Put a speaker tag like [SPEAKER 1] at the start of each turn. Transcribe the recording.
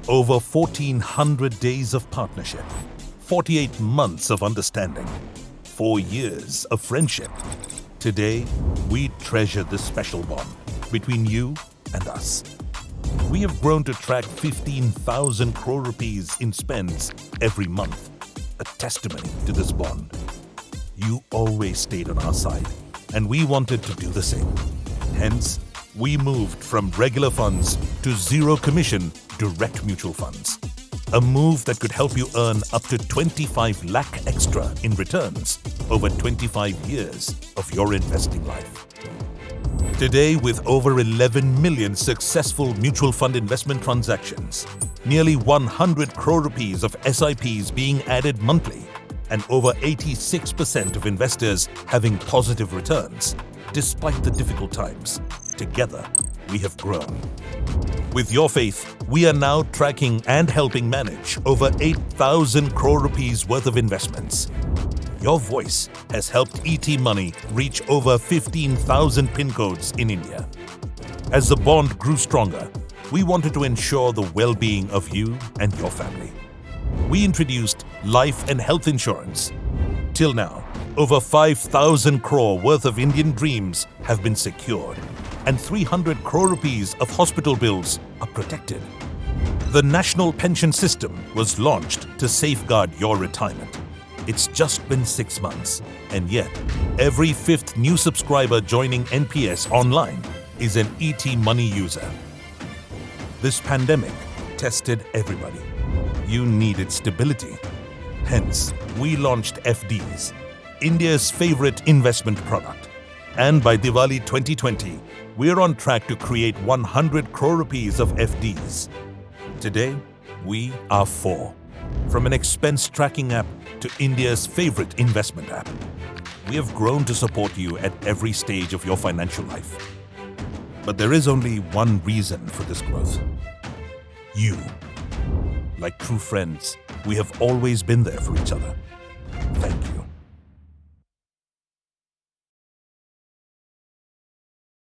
[SPEAKER 1] Over 1,400 days of partnership, 48 months of understanding, 4 years of friendship. Today, we treasure this special bond between you and us. We have grown to track 15,000 crore rupees in spends every month, a testimony to this bond. You always stayed on our side, and we wanted to do the same. Hence, we moved from regular funds to zero commission direct mutual funds. A move that could help you earn up to 25 lakh extra in returns over 25 years of your investing life. Today, with over 11 million successful mutual fund investment transactions, nearly 100 crore rupees of SIPs being added monthly, and over 86% of investors having positive returns, despite the difficult times, together we have grown. With your faith, we are now tracking and helping manage over 8,000 crore rupees worth of investments. Your voice has helped ETMONEY reach over 15,000 PIN codes in India. As the bond grew stronger, we wanted to ensure the well-being of you and your family. We introduced life and health insurance. Till now, over 5,000 crore worth of Indian dreams have been secured, and 300 crore rupees of hospital bills are protected. The National Pension System was launched to safeguard your retirement. It's just been 6 months, and yet every 5th new subscriber joining NPS online is an ETMONEY user. This pandemic tested everybody. You needed stability. Hence, we launched FDs, India's favorite investment product. And by Diwali 2020, we're on track to create 100 crore rupees of FDs. Today, we are 4. From an expense tracking app to India's favorite investment app, we have grown to support you at every stage of your financial life. But there is only one reason for this growth. You. Like true friends, we have always been there for each other.